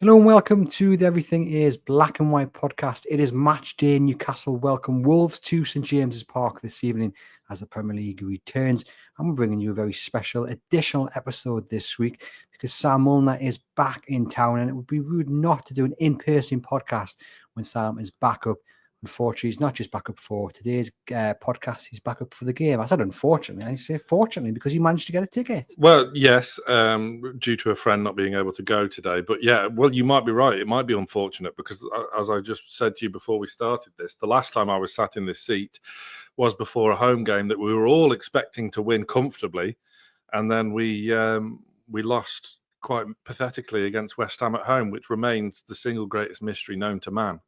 Hello and welcome to the Everything is Black and White podcast. It is match day. Newcastle welcome Wolves to St James's Park this evening as the Premier League returns. I'm bringing you a very special additional episode this week because Sam Mulliner is back in town, and it would be rude not to do an in-person podcast when Sam is back up. Unfortunately, he's not just back up for today's podcast, he's back up for the game. I said unfortunately, I say fortunately because he managed to get a ticket. Well, yes, due to a friend not being able to go today. But yeah, well, you might be right. It might be unfortunate because, as I just said to you before we started this, the last time I was sat in this seat was before a home game that we were all expecting to win comfortably. And then we lost quite pathetically against West Ham at home, which remains the single greatest mystery known to man.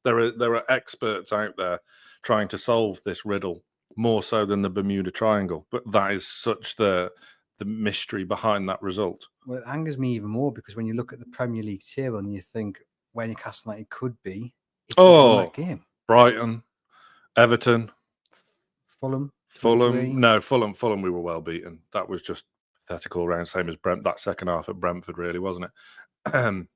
There are experts out there trying to solve this riddle, more so than the Bermuda Triangle. But that is such the mystery behind that result. Well, it angers me even more because when you look at the Premier League table and you think where Newcastle United could be, if they won that game. Brighton, Everton, Fulham. Fulham we were well beaten. That was just pathetic all round, same as that second half at Brentford, really, wasn't it?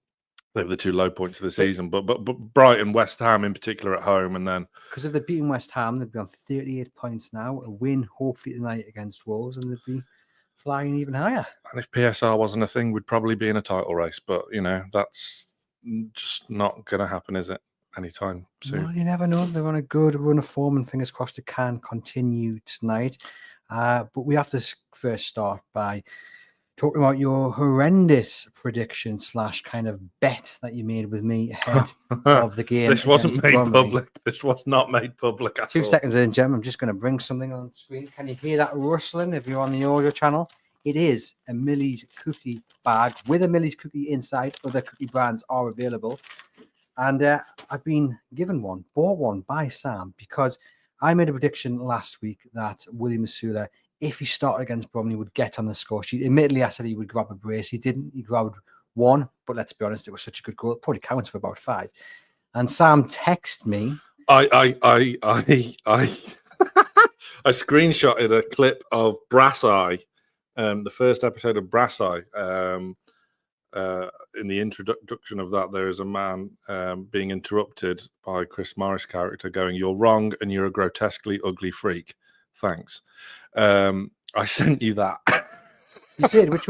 They were the two low points of the season, but Brighton, West Ham in particular at home, and then because if they'd beaten West Ham, they'd be on 38 points now. A win, hopefully tonight against Wolves, and they'd be flying even higher. And if PSR wasn't a thing, we'd probably be in a title race. But that's just not going to happen, is it? Anytime soon. Well, you never know. They're on a good run of form, and fingers crossed it can continue tonight. But we have to first start by talking about your horrendous prediction / kind of bet that you made with me ahead of the game. This wasn't made public. This was not made public at all. 2 seconds in, Jim. I'm just going to bring something on the screen. Can you hear that rustling if you're on the audio channel? It is a Millie's cookie bag with a Millie's cookie inside. Other cookie brands are available. And I've been bought one by Sam because I made a prediction last week that William Tula, if he started against Bromley, would get on the score sheet. Admittedly, I said he would grab a brace. He didn't. He grabbed one, but let's be honest, it was such a good goal. It probably counts for about 5. And Sam texted me. I screenshotted a clip of Brass Eye, the first episode of Brass Eye. In the introduction of that, there is a man being interrupted by Chris Morris' character going, "You're wrong and you're a grotesquely ugly freak. Thanks." I sent you that. You did, which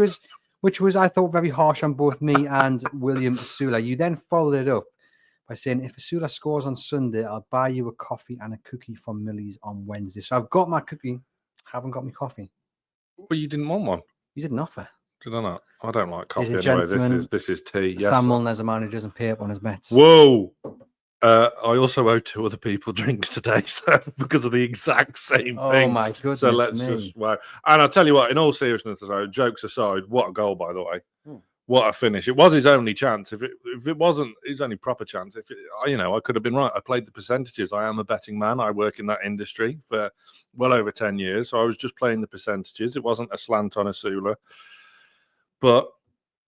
was I thought very harsh on both me and William Tula. You then followed it up by saying, "If Tula scores on Sunday, I'll buy you a coffee and a cookie from Millie's on Wednesday." So I've got my cookie, haven't got my coffee. Well, you didn't want one. You didn't offer. Did I not? I don't like coffee anyway. This is tea. Yes. Sam Mulliner, a man who doesn't pay up on his bets. Whoa! I also owe 2 other people drinks today, so because of the exact same thing. Oh my goodness! So let's just wow. And I'll tell you what. In all seriousness, jokes aside, what a goal, by the way. What a finish! It was his only chance. If it wasn't his only proper chance, I could have been right. I played the percentages. I am a betting man. I work in that industry for well over 10 years, so I was just playing the percentages. It wasn't a slant on a Tula, but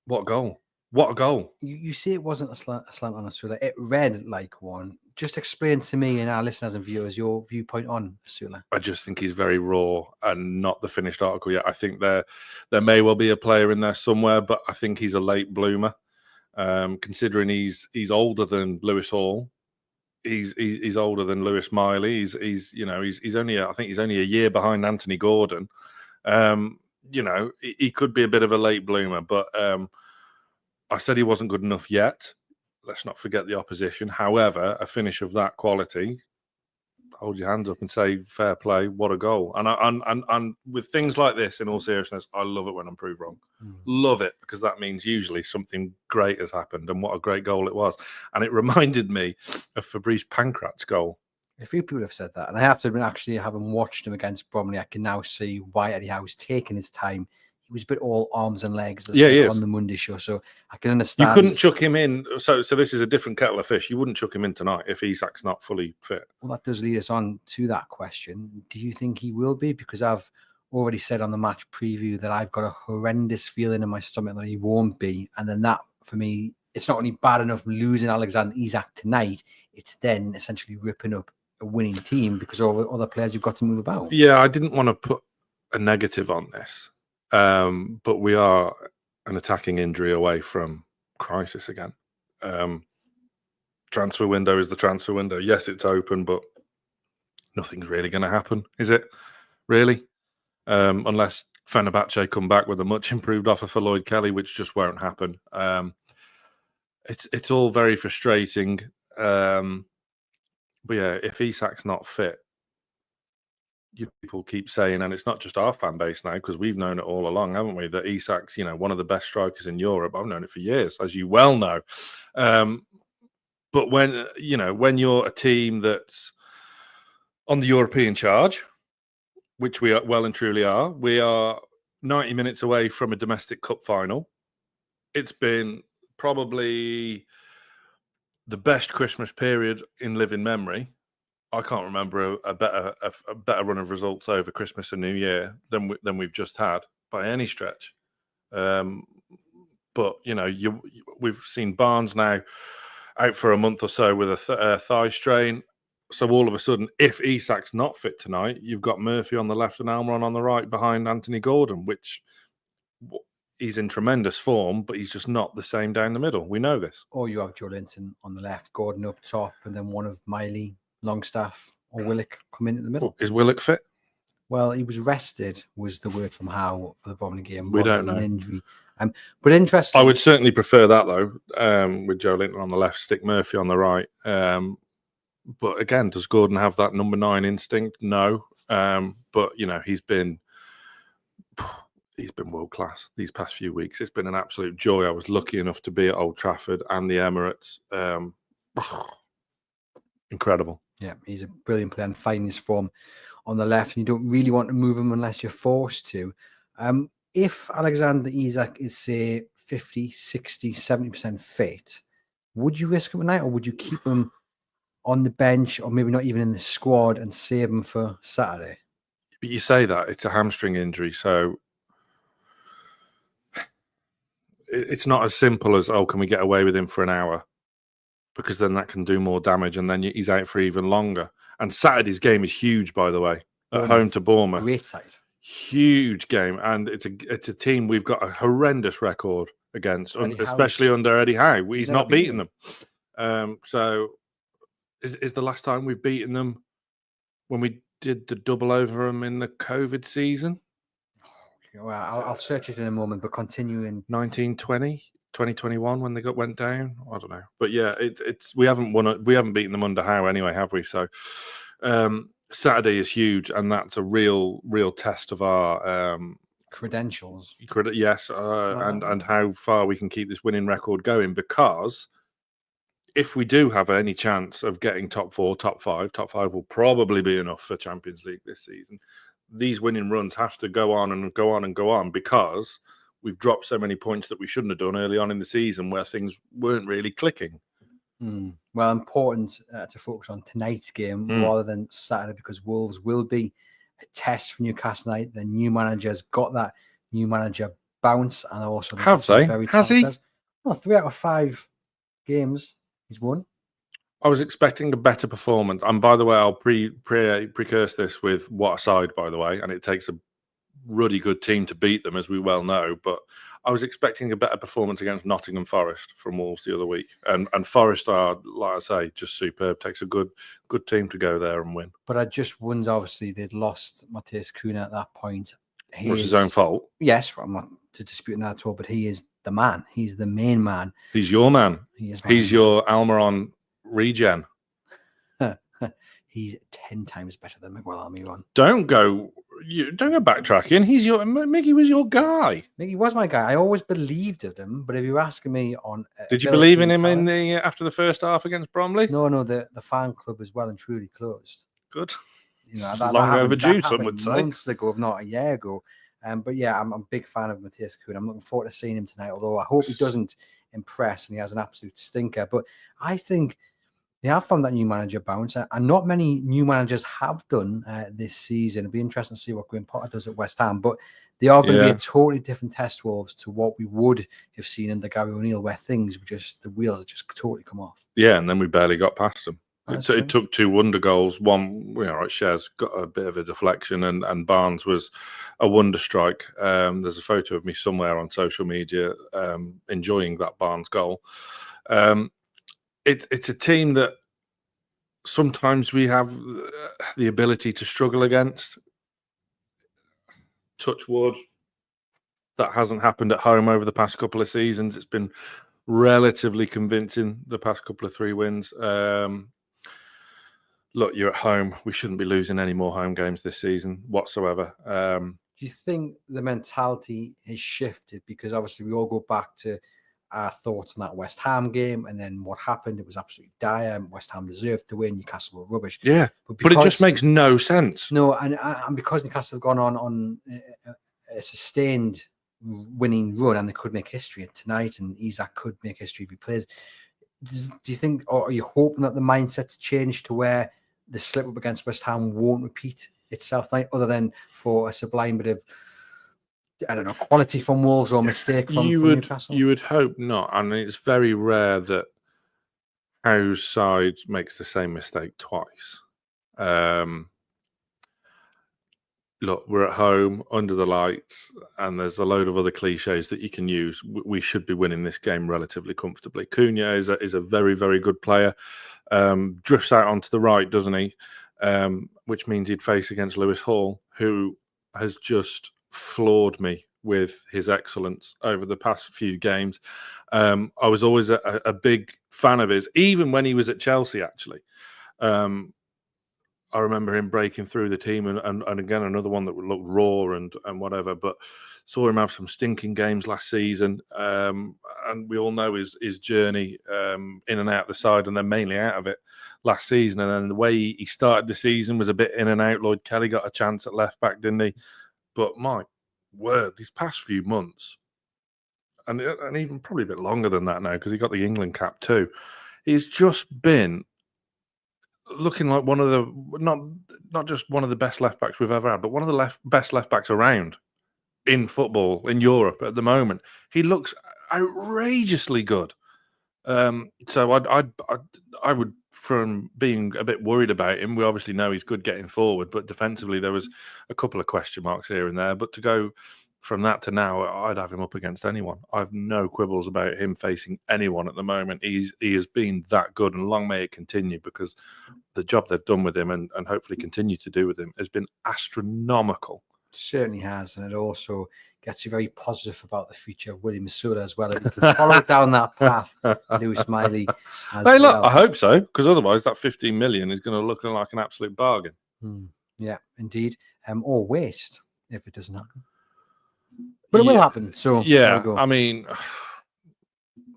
what a goal! What a goal! You see, it wasn't a slant on a Tula. It read like one. Just explain to me and our listeners and viewers your viewpoint on Tula. I just think he's very raw and not the finished article yet. I think there may well be a player in there somewhere, but I think he's a late bloomer. Considering he's older than Lewis Hall, he's older than Lewis Miley. He's only a year behind Anthony Gordon. He could be a bit of a late bloomer, but I said he wasn't good enough yet. Let's not forget the opposition. However, a finish of that quality, hold your hands up and say fair play. What a goal! And with things like this, in all seriousness, I love it when I'm proved wrong. Love it, because that means usually something great has happened, and what a great goal it was. And it reminded me of Fabrice Pancrat's goal. A few people have said that, and I have to admit, actually, having watched him against Bromley, I can now see why Eddie Howe's taking his time. He was a bit all arms and legs on the Monday show, so I can understand. You couldn't chuck him in. So this is a different kettle of fish. You wouldn't chuck him in tonight if Isak's not fully fit. Well, that does lead us on to that question. Do you think he will be? Because I've already said on the match preview that I've got a horrendous feeling in my stomach that he won't be. And then that, for me, it's not only bad enough losing Alexander Isak tonight, it's then essentially ripping up a winning team because all the other players you've got to move about. Yeah, I didn't want to put a negative on this. But we are an attacking injury away from crisis again. Transfer window is the transfer window. Yes, it's open, but nothing's really going to happen, is it? Really? Unless Fenerbahce come back with a much improved offer for Lloyd Kelly, which just won't happen. It's all very frustrating. But yeah, if Isak's not fit, people keep saying, and it's not just our fan base now, because we've known it all along, haven't we, that Isak's, one of the best strikers in Europe. I've known it for years, as you well know. But when you're a team that's on the European charge, which we are, well and truly are, we are 90 minutes away from a domestic cup final. It's been probably the best Christmas period in living memory. I can't remember a better run of results over Christmas and New Year than we've just had by any stretch. But we've seen Barnes now out for a month or so with a thigh strain. So all of a sudden, if Isak's not fit tonight, you've got Murphy on the left and Almiron on the right behind Anthony Gordon, which he's in tremendous form, but he's just not the same down the middle. We know this. Or you have Joe Linton on the left, Gordon up top, and then one of Miley, Longstaff, or Willock come in at the middle. Is Willock fit? Well, he was rested, was the word from Howe for the Bromley game. We don't know. An injury. But interesting. I would certainly prefer that, though, with Joe Linton on the left, stick Murphy on the right. But again, does Gordon have that number 9 instinct? No. But, he's been world class these past few weeks. It's been an absolute joy. I was lucky enough to be at Old Trafford and the Emirates. Incredible. Yeah, he's a brilliant player and finding his form on the left. And you don't really want to move him unless you're forced to. If Alexander Isak is, say, 50, 60, 70% fit, would you risk him tonight, or would you keep him on the bench, or maybe not even in the squad, and save him for Saturday? But you say that it's a hamstring injury, so it's not as simple as, can we get away with him for an hour? Because then that can do more damage, and then he's out for even longer. And Saturday's game is huge, by the way, at home to Bournemouth. Great side. Huge game, and it's a team we've got a horrendous record against, especially under Eddie Howe. He's not beaten them. So is the last time we've beaten them when we did the double over them in the COVID season? Well, I'll search it in a moment, but continuing 1920, 2021 when they went down. I don't know, but yeah, we haven't beaten them under Howe anyway, have we? So Saturday is huge, and that's a real test of our credentials. Yes, and how far we can keep this winning record going. Because if we do have any chance of getting top 4, top 5 will probably be enough for Champions League this season. These winning runs have to go on and go on and go on, because we've dropped so many points that we shouldn't have done early on in the season where things weren't really clicking. Well, important to focus on tonight's game rather than Saturday, because Wolves will be a test for Newcastle tonight. The new manager's got that new manager bounce, and also have they? Has he? Well, 3 out of 5 games he's won. I was expecting a better performance, and by the way, I'll precurse this with what aside, by the way, and it takes a ruddy good team to beat them, as we well know, but I was expecting a better performance against Nottingham Forest from Wolves the other week, and Forest are, like I say, just superb. Takes a good team to go there and win. But I just wonder, obviously they'd lost Matheus Cunha at that point. It was his own fault. Yes, I'm not disputing that at all, but he is the man. He's the main man. He's your man. He's your Almiron regen. He's 10 times better than Miguel Almiron. Don't go backtracking. Mickey was your guy. Mickey was my guy. I always believed in him, but if you're asking me on, did you believe in him after the first half against Bromley? No. The fan club is well and truly closed. Good. That long overdue, some would say. Months ago, if not a year ago. But yeah, I'm a big fan of Matheus Cunha. I'm looking forward to seeing him tonight. Although I hope he doesn't impress and he has an absolute stinker. But I think they have found that new manager bounce, and not many new managers have done this season. It'll be interesting to see what Graham Potter does at West Ham, but they are going to be a totally different test, Wolves, to what we would have seen under Gary O'Neill, where things were just, the wheels had just totally come off. Yeah, and then we barely got past them. It took 2 wonder goals. One, Shares got a bit of a deflection, and Barnes was a wonder strike. There's a photo of me somewhere on social media enjoying that Barnes goal. it's a team that sometimes we have the ability to struggle against. Touch wood. That hasn't happened at home over the past couple of seasons. It's been relatively convincing the past couple of 3 wins. Look, you're at home. We shouldn't be losing any more home games this season whatsoever. Do you think the mentality has shifted? Because obviously we all go back to our thoughts on that West Ham game, and then what happened. It was absolutely dire. West Ham deserved to win. Newcastle were rubbish. Yeah, but it just makes no sense. No, and because Newcastle have gone on a sustained winning run, and they could make history tonight, and Isak could make history if he plays. Do you think, or are you hoping that the mindset's changed to where the slip up against West Ham won't repeat itself tonight, other than for a sublime bit of, I don't know, quality from Wolves or mistake from Newcastle? You would hope not. I mean, it's very rare that Howe's side makes the same mistake twice. Look, we're at home under the lights, and there's a load of other cliches that you can use. We should be winning this game relatively comfortably. Cunha is a very, very good player. Drifts out onto the right, doesn't he? Which means he'd face against Lewis Hall, who has just floored me with his excellence over the past few games. I was always a big fan of his, even when he was at Chelsea, actually. I remember him breaking through the team, and again, another one that looked raw and whatever, but saw him have some stinking games last season. And we all know his journey in and out the side, and then mainly out of it last season. And then the way he started the season was a bit in and out. Lloyd Kelly got a chance at left back, didn't he? But my word, these past few months, and even probably a bit longer than that now, because he got the England cap too, he's just been looking like one of the not just one of the best left backs we've ever had, but one of the best left backs around in football in Europe at the moment. He looks outrageously good. So I would, from being a bit worried about him, we obviously know he's good getting forward, but defensively there was a couple of question marks here and there. But to go from that to now, I'd have him up against anyone. I have no quibbles about him facing anyone at the moment. He has been that good, and long may it continue, because the job they've done with him and hopefully continue to do with him has been astronomical. Certainly has, and it also gets you very positive about the future of William Masouda as well. If you can follow down that path, Lewis Miley. Hey, look, I hope so, because otherwise that 15 million is going to look like an absolute bargain. Yeah, indeed. Or waste if it doesn't happen. But it will happen. So yeah, I mean,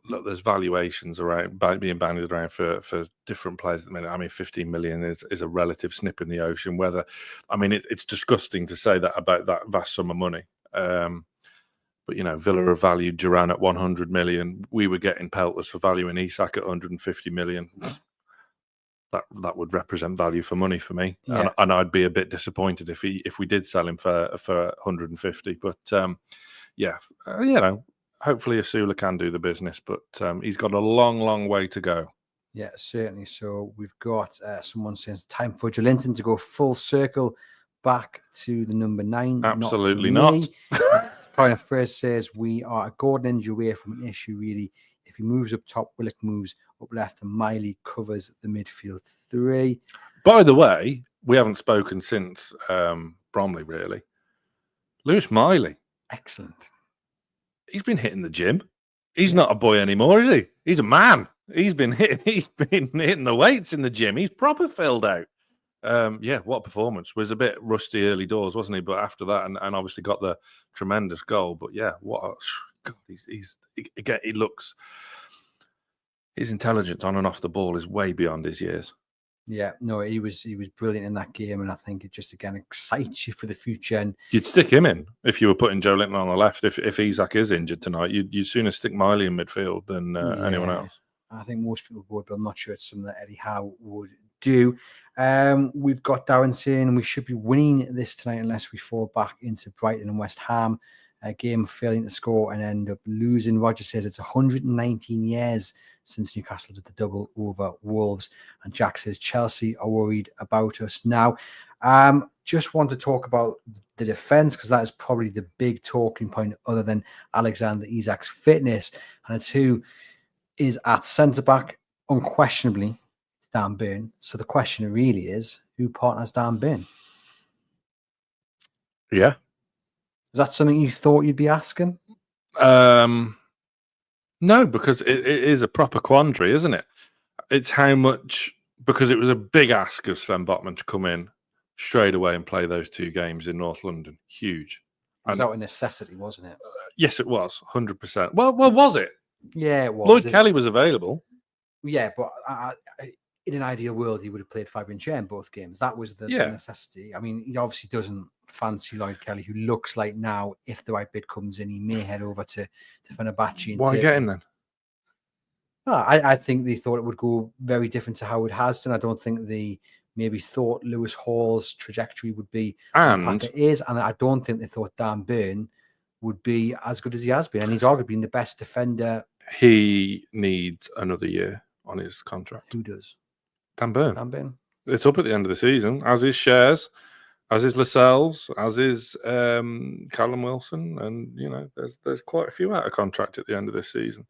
look, there's valuations around being bandied around for different players at the minute. I mean, 15 million is a relative snip in the ocean. Whether, I mean, it's disgusting to say that about that vast sum of money. But you know, Villa have valued Duran at 100 million. We were getting pelters for valuing Isak at 150 million. That would represent value for money for me, yeah. and I'd be a bit disappointed if we did sell him for 150. But you know, hopefully Asula can do the business, but he's got a long way to go. Yeah, certainly. So we've got someone saying it's time for Joelinton to go full circle back to the number 9. Absolutely not. Kind of phrase says we are a golden injury away from an issue, really. If he moves up top, Willock moves up left, and Miley covers the midfield 3. By the way, we haven't spoken since Bromley, really. Lewis Miley. Excellent. He's been hitting the gym. He's not a boy anymore, is he? He's a man. He's been hitting the weights in the gym. He's proper filled out. Yeah, what a performance. Was a bit rusty early doors, wasn't he? But after that, and obviously got the tremendous goal. But yeah, God, he looks, his intelligence on and off the ball is way beyond his years. Yeah, no, he was brilliant in that game, and I think it just again excites you for the future. And you'd stick him in if you were putting Joelinton on the left. If Isak is injured tonight, you'd sooner stick Miley in midfield than anyone else. I think most people would, but I'm not sure it's something that Eddie Howe would do. We've got Darren saying we should be winning this tonight unless we fall back into Brighton and West Ham. A game failing to score and end up losing. Roger says it's 119 years since Newcastle did the double over Wolves. And Jack says Chelsea are worried about us now. Just want to talk about the defence, because that is probably the big talking point other than Alexander Isak's fitness. And it's who is at centre-back unquestionably, it's Dan Burn. So the question really is, who partners Dan Burn? Yeah. Is that something you thought you'd be asking? No, because it is a proper quandary, isn't it? It's how much, because it was a big ask of Sven Botman to come in straight away and play those 2 games in North London. Huge. It was out of necessity, wasn't it? Yes, it was 100%. Well, was it? Yeah, it was. Lloyd Kelly was available. Yeah, but in an ideal world, he would have played Fabian Schär in both games. That was the necessity. I mean, he obviously doesn't fancy Lloyd Kelly, who looks like now, if the right bid comes in, he may head over to Fenerbahce. Why get him then? I think they thought it would go very different to how it has done. I don't think they maybe thought Lewis Hall's trajectory would be and the path it is, and I don't think they thought Dan Burn would be as good as he has been, and he's arguably been the best defender. He needs another year on his contract. Who does? Dan Burn. Dan Burn. It's up at the end of the season, as is Shares, as is Lascelles, as is Callum Wilson, and there's quite a few out of contract at the end of this season.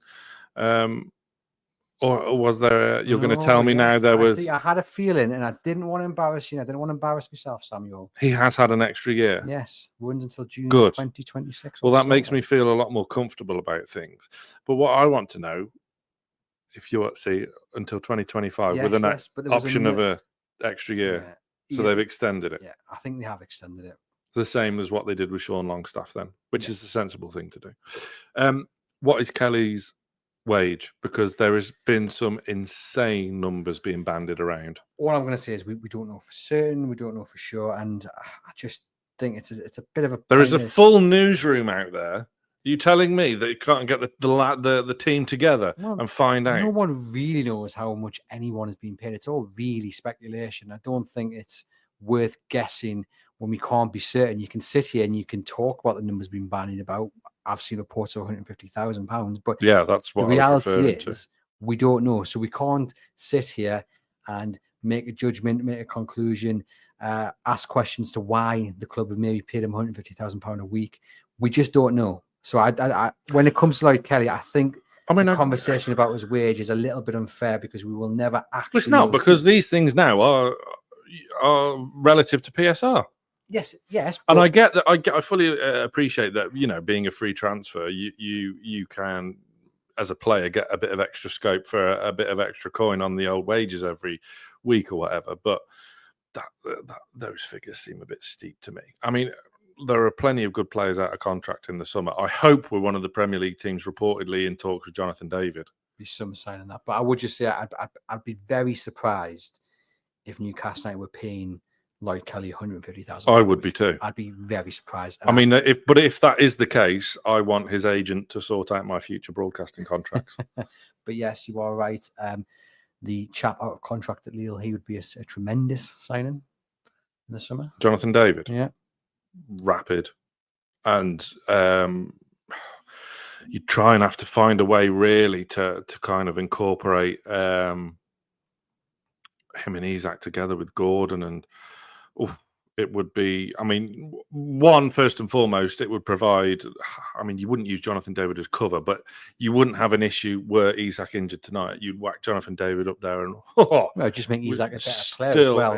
Or was there? You're going to tell me now there was? I had a feeling, and I didn't want to embarrass you. I didn't want to embarrass myself, Samuel. He has had an extra year. Yes, runs until June 2026. Well, that makes me feel a lot more comfortable about things. But what I want to know, if you're until 2025 with an option of an extra year, they've extended it. Yeah, I think they have extended it. The same as what they did with Sean Longstaff then, which is the sensible thing to do. What is Kelly's wage? Because there has been some insane numbers being bandied around. All I'm going to say is we don't know for certain, we don't know for sure, and I just think it's a bit of a. There is a full newsroom out there. Are you telling me that you can't get the team together and find out? No one really knows how much anyone is being paid. It's all really speculation. I don't think it's worth guessing when we can't be certain. You can sit here and you can talk about the numbers being bandied about. I've seen reports of £150,000, but that's what the reality is we don't know. So we can't sit here and make a judgment, make a conclusion, ask questions to why the club have maybe paid him £150,000 a week. We just don't know. So I when it comes to Lloyd Kelly, I think the conversation about his wage is a little bit unfair because we will never actually. It's not, because these things now are relative to PSR. Yes. And I get that. I fully appreciate that. Being a free transfer, you can, as a player, get a bit of extra scope for a bit of extra coin on the old wages every week or whatever. But those figures seem a bit steep to me. I mean, there are plenty of good players out of contract in the summer. I hope we're one of the Premier League teams reportedly in talks with Jonathan David. Be some sign of that, but I would just say I'd be very surprised if Newcastle were paying Lloyd Kelly £150,000. I would be too. I'd be very surprised. I mean, if that is the case, I want his agent to sort out my future broadcasting contracts. But yes, you are right. The chap out of contract at Lille, he would be a tremendous signing in the summer. Jonathan David. Yeah. Rapid. And you try and have to find a way really to kind of incorporate him and Isak together with Gordon, and it would be, I mean, first and foremost, it would provide, I mean, you wouldn't use Jonathan David as cover, but you wouldn't have an issue were Isak injured tonight. You'd whack Jonathan David up there and just make Isak a better player as well,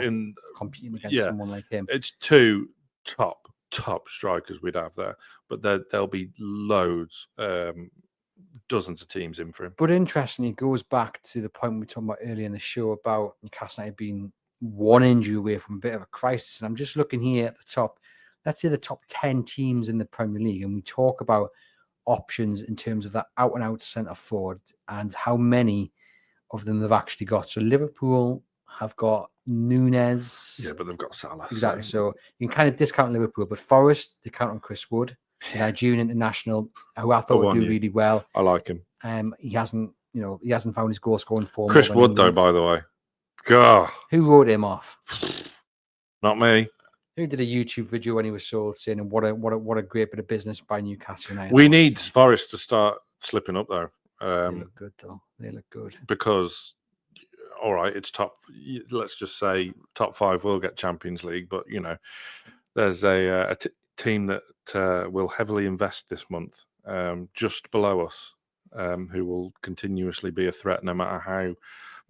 competing against someone like him. It's 2 top strikers we'd have there, but there'll be loads, dozens of teams in for him. But interestingly, it goes back to the point we were talking about earlier in the show about Newcastle being one injury away from a bit of a crisis. And I'm just looking here at the top, let's say the top 10 teams in the Premier League, and we talk about options in terms of that out-and-out centre forward and how many of them they've actually got. So Liverpool have got Nunez. Yeah, but they've got Salah. Exactly. So you can kind of discount Liverpool, but Forest, they count on Chris Wood, the Nigerian international, who I thought would do really well. I like him. He hasn't found his goal scoring form. Chris Wood, though, by the way. God. Who wrote him off? Not me. Who did a YouTube video when he was sold saying, what a great bit of business by Newcastle United. We need Forest to start slipping up, though. They look good, though. They look good. Because, all right, it's let's just say top 5 will get Champions League, but, there's a team that will heavily invest this month, just below us, who will continuously be a threat no matter how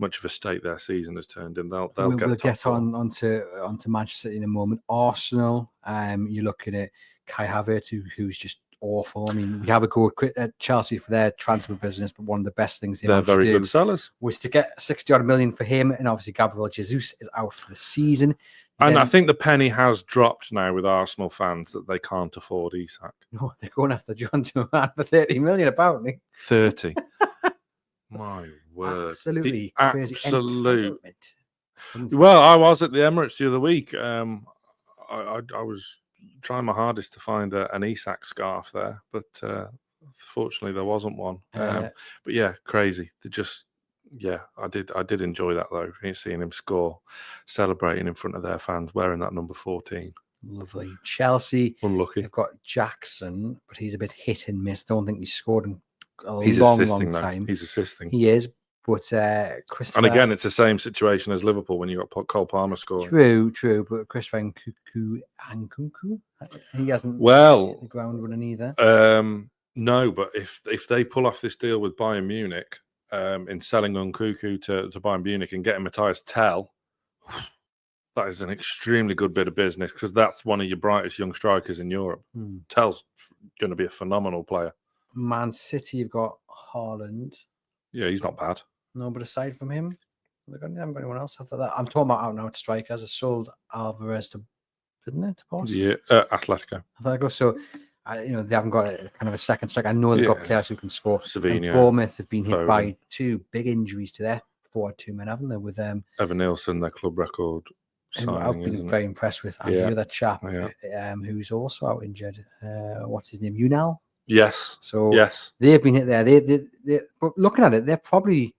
much of a state their season has turned in. They'll we'll get get top four. onto Manchester City in a moment. Arsenal, you're looking at Kai Havertz, who's just awful. I mean, we have a go at Chelsea for their transfer business, but one of the best things They're very good sellers. was to get 60 odd million for him, and obviously Gabriel Jesus is out for the season. And I think the penny has dropped now with Arsenal fans that they can't afford Isak. No, they're going after John Duran for 30 million, apparently. 30. My word. Absolutely The crazy. absolute. Entitlement. Well, I was at the Emirates the other week. I was trying my hardest to find an Isak scarf there, but fortunately there wasn't one. But yeah, crazy. I did enjoy that though. Seeing him score, celebrating in front of their fans, wearing that number 14. Lovely. Chelsea, Unlucky. they've got Jackson, but he's a bit hit and miss. Don't think he's scored in a long time. He's assisting. He is, but Christopher. And again, it's the same situation as Liverpool when you got Cole Palmer scoring. True, but Christopher Nkunku, he hasn't hit the ground running either. No, but if they pull off this deal with Bayern Munich, in selling Nkunku to Bayern Munich and getting Matthias Tell, that is an extremely good bit of business because that's one of your brightest young strikers in Europe. Tell's going to be a phenomenal player. Man City, you've got Haaland. Yeah, he's not bad. No, but aside from him, they haven't got anyone else after that. I'm talking about out-and-out strikers. They sold Alvarez to, didn't they, to Boston? Yeah, Atletico. So, they haven't got a kind of a second striker. I know they've got players who can score. Savino, Bournemouth have been hit by 2 big injuries to their forward 2 men, haven't they? With Evan Nielsen, their club record signing. I've been very impressed with. And the other chap who's also out injured. What's his name? Unal? Yes. So yes, they've been hit there. They but looking at it, they're probably.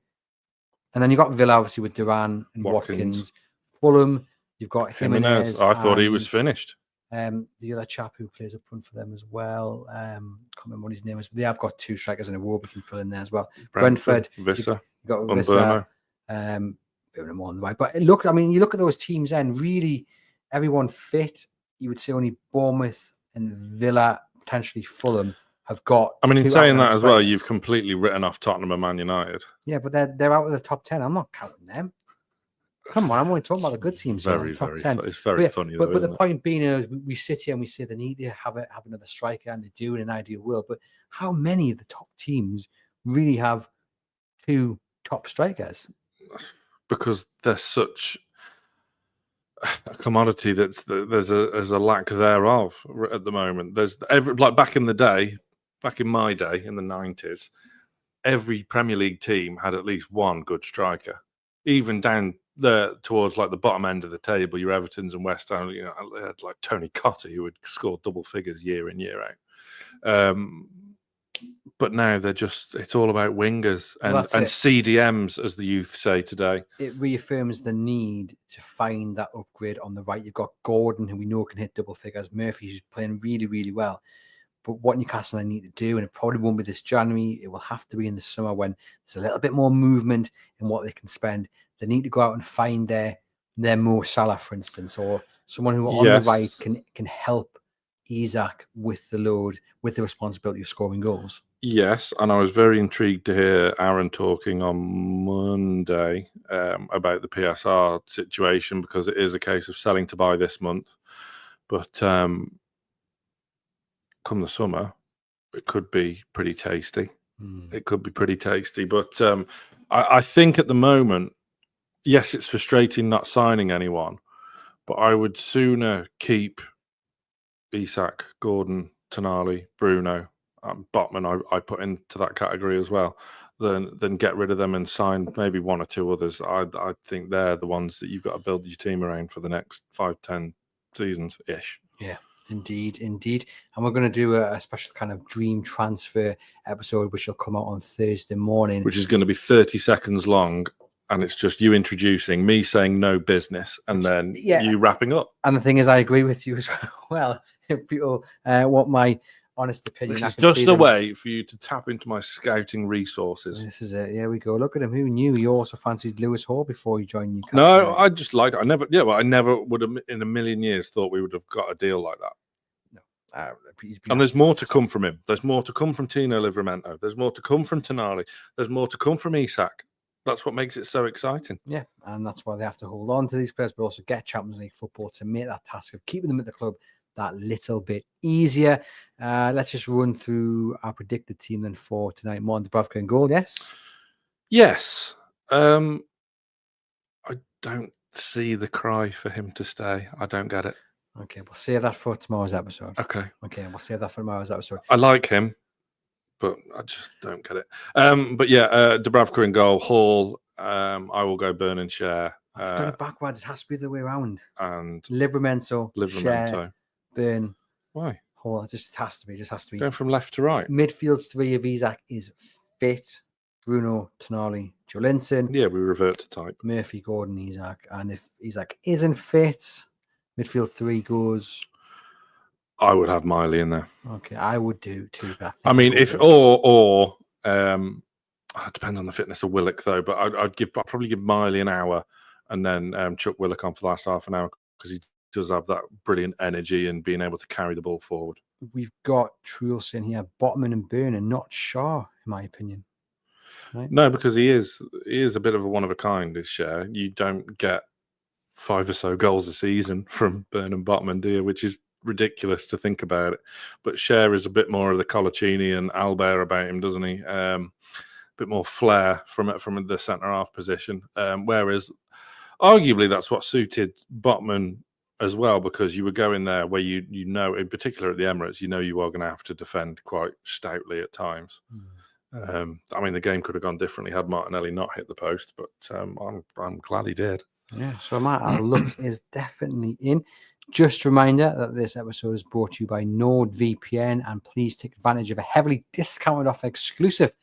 And then you've got Villa, obviously, with Duran and Watkins. Fulham, you've got Jimenez. I thought he was finished. The other chap who plays up front for them as well. Can't remember what his name is. They have got 2 strikers in a row we can fill in there as well. Brentford, Visser, you've got Visser, on the right. But look, I mean, you look at those teams then, really, everyone fit. You would say only Bournemouth and Villa, potentially Fulham, have got. I mean, in saying that as well, you've completely written off Tottenham and Man United. Yeah, but they're out of the top 10. I'm not counting them. Come on, I'm only talking about the good teams. Very, top very 10. It's very funny. But the point being is, we sit here and we say they need to have another striker, and they do in an ideal world. But how many of the top teams really have 2 top strikers? Because they're such a commodity there's a lack thereof at the moment. There's like back in my day in the 90s, every Premier League team had at least one good striker, even down there towards like the bottom end of the table. Your Evertons and West Ham, they had like Tony Cotter who would score double figures year in year out. But now it's all about wingers and CDMs, as the youth say today. It reaffirms the need to find that upgrade on the right. You've got Gordon, who we know can hit double figures. Murphy, who's playing really, really well. But what Newcastle need to do, and it probably won't be this January, it will have to be in the summer when there's a little bit more movement in what they can spend. They need to go out and find their Mo Salah, for instance, or someone who on the right can help Isak with the load, with the responsibility of scoring goals. Yes, and I was very intrigued to hear Aaron talking on Monday about the PSR situation, because it is a case of selling to buy this month. But come the summer, it could be pretty tasty. It could be pretty tasty. But I think at the moment, yes, it's frustrating not signing anyone, but I would sooner keep Isak, Gordon, Tonali, Bruno, Botman, I put into that category as well, than get rid of them and sign maybe 1 or 2 others. I think they're the ones that you've got to build your team around for the next 5-10 seasons-ish. Yeah, indeed. And we're going to do a special kind of dream transfer episode, which will come out on Thursday morning. Which is going to be 30 seconds long, and it's just you introducing, me saying no business, and then you wrapping up. And the thing is, I agree with you as well. If people want my honest opinion, this is just a way for you to tap into my scouting resources. This is it. Here we go. Look at him. Who knew he also fancied Lewis Hall before he joined Newcastle? No, I just like. I never would have in a million years thought we would have got a deal like that. No, and there's more to come from him. There's more to come from Tino Livramento. There's more to come from Tonali. There's more to come from Isak. That's what makes it so exciting. Yeah, and that's why they have to hold on to these players, but also get Champions League football to make that task of keeping them at the club that little bit easier. Let's just run through our predicted team then for tonight. Martin Dubravka in goal, yes? Yes. I don't see the cry for him to stay. I don't get it. Okay, we'll save that for tomorrow's episode. Okay, we'll save that for tomorrow's episode. I like him, but I just don't get it. But yeah, Dubravka in goal, Hall. I will go Burn and Share. I've done it backwards. It has to be the way around. And Livramento, Livramento. Burn. Why? Hall. It just has to be. Just has to be. Going from left to right. Midfield 3 of Isak is fit. Bruno, Tonali, Jolinson. Yeah, we revert to type. Murphy, Gordon, Isak. And if Isak isn't fit, midfield 3 goes. I would have Miley in there. Okay, I would do too. I mean, if it depends on the fitness of Willock though. But I'd probably give Miley an hour, and then chuck Willock on for the last half an hour because he does have that brilliant energy and being able to carry the ball forward. We've got Truls in here, Botman and Burn, and not Shaw, in my opinion. Right? No, because he is a bit of a one of a kind. This Share, you don't get 5 or so goals a season from Burn and Botman, do you? Which is ridiculous to think about it. But Share is a bit more of the Colaccini and Albert about him, doesn't he? A bit more flair from the centre half position. Whereas, arguably, that's what suited Botman as well, because you were going there where you know, in particular at the Emirates, you know you are going to have to defend quite stoutly at times. I mean, the game could have gone differently had Martinelli not hit the post, but I'm glad he did. Yeah, so my look is definitely in. Just a reminder that this episode is brought to you by NordVPN, and please take advantage of a heavily discounted offer exclusive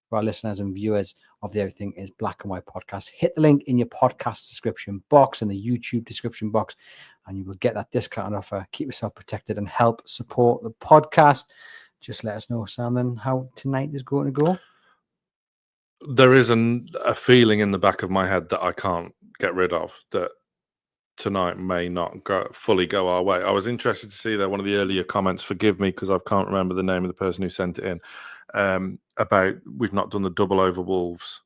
for our listeners and viewers of the Everything is Black and White podcast. Hit the link in your podcast description box and the YouTube description box, and you will get that discounted offer. Keep yourself protected and help support the podcast. Just let us know, Sam, then how tonight is going to go. There is a feeling in the back of my head that I can't get rid of, that tonight may not fully go our way. I was interested to see that one of the earlier comments, forgive me because I can't remember the name of the person who sent it in, about we've not done the double over Wolves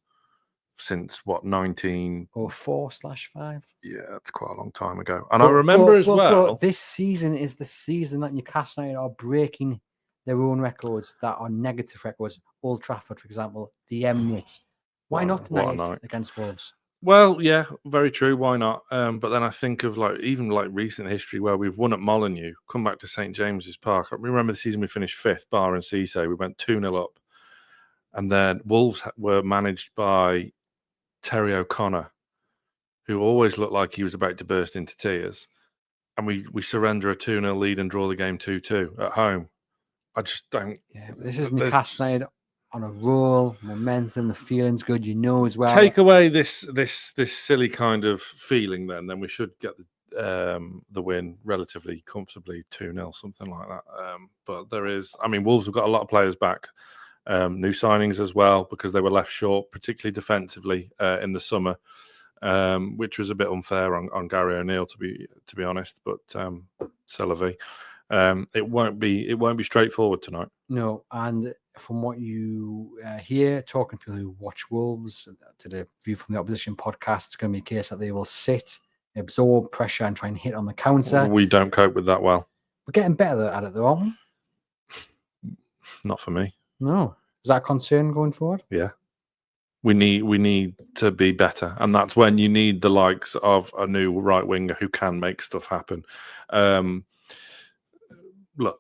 since, 1904/5? Yeah, that's quite a long time ago. And I remember as well... This season is the season that Newcastle United are breaking their own records that are negative records. Old Trafford, for example, the Emirates. Why not tonight against Wolves? Well, yeah, very true. Why not? But then I think of even recent history where we've won at Molineux, come back to St James's Park. I remember the season we finished 5th, bar and Cisse. We went 2-0 up. And then Wolves were managed by Terry O'Connor, who always looked like he was about to burst into tears. And we surrender a 2-0 lead and draw the game 2-2 at home. I just don't... Yeah, this is Newcastle United on a roll, momentum, the feeling's good, as well. Take away this silly kind of feeling, then we should get the win relatively comfortably, 2-0, something like that. But Wolves have got a lot of players back, new signings as well, because they were left short, particularly defensively in the summer, which was a bit unfair on Gary O'Neill, to be honest. But c'est la vie. It won't be straightforward tonight. No, and from what you hear, talking to people who watch Wolves, to the View from the Opposition podcast, it's going to be a case that they will sit, absorb pressure, and try and hit on the counter. We don't cope with that well. We're getting better at it, though, aren't we? Not for me. No. Is that a concern going forward? Yeah. We need to be better, and that's when you need the likes of a new right winger who can make stuff happen. Look,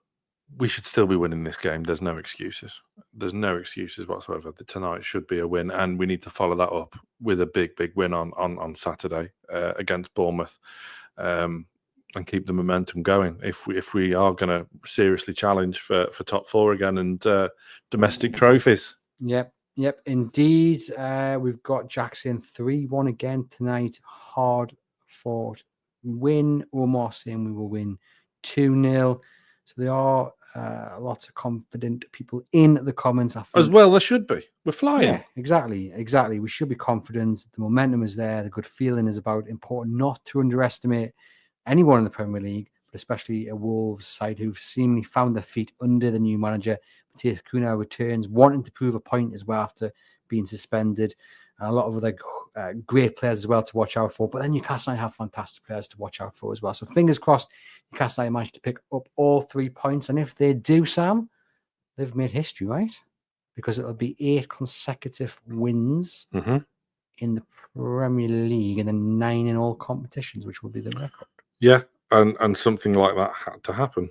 we should still be winning this game. There's no excuses. There's no excuses whatsoever. Tonight should be a win, and we need to follow that up with a big win on Saturday against Bournemouth, and keep the momentum going. If we are going to seriously challenge for top 4 again and domestic trophies. Yep, indeed. We've got Jackson 3-1 again tonight. Hard fought win. Omar saying we will win 2-0. So there are lots of confident people in the comments, I think. As well, there should be. We're flying. Yeah, exactly. We should be confident. The momentum is there. The good feeling is about. Important not to underestimate anyone in the Premier League, but especially a Wolves side who've seemingly found their feet under the new manager. Matthias Cunha returns, wanting to prove a point as well after being suspended. and a lot of other great players as well to watch out for. But then Newcastle United have fantastic players to watch out for as well. So fingers crossed, Newcastle United manage to pick up all 3 points. And if they do, Sam, they've made history, right? Because it'll be 8 consecutive wins in the Premier League and then 9 in all competitions, which will be the record. Yeah, and something like that had to happen.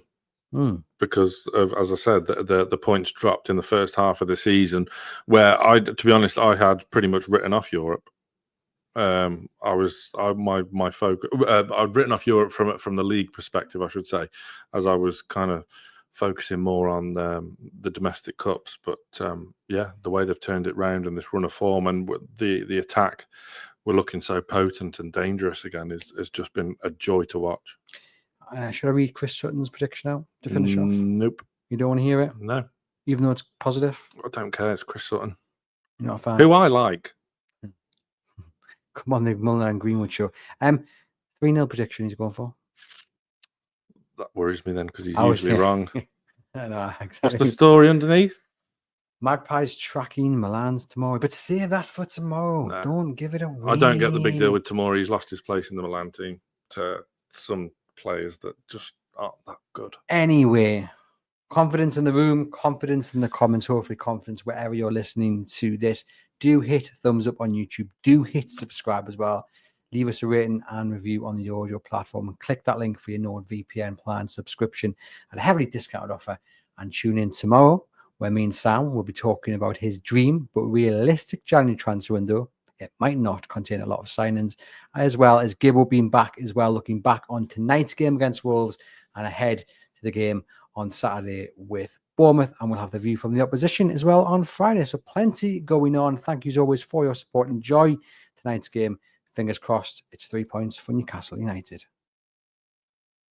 Because of, as I said, the points dropped in the first half of the season, where to be honest, I had pretty much written off Europe. My focus. I'd written off Europe from the league perspective, I should say, as I was kind of focusing more on the domestic cups. But yeah, the way they've turned it round in this run of form, and the attack, we're looking so potent and dangerous again. Has just been a joy to watch. Should I read Chris Sutton's prediction out to finish off? Nope. You don't want to hear it? No. Even though it's positive? I don't care. It's Chris Sutton. You're not a fan? Who I like. Come on, the Mulliner and Greenwood show. 3-0 prediction he's going for. That worries me then, because he's usually wrong. I know, exactly. What's the story underneath? Magpies tracking Milan's tomorrow. But save that for tomorrow. No. Don't give it away. I don't get the big deal with Tomori. He's lost his place in the Milan team to some players that just aren't that good. Anyway, confidence in the room, confidence in the comments, hopefully confidence wherever you're listening to this. Do hit thumbs up on YouTube. Do hit subscribe as well. Leave us a rating and review on the audio platform and click that link for your NordVPN plan subscription at a heavily discounted offer. And tune in tomorrow where me and Sam will be talking about his dream but realistic January transfer window. It might not contain a lot of signings, as well as Gibbo being back as well, looking back on tonight's game against Wolves and ahead to the game on Saturday with Bournemouth. And we'll have the view from the opposition as well on Friday. So plenty going on. Thank you as always for your support. Enjoy tonight's game. Fingers crossed, it's 3 points for Newcastle United.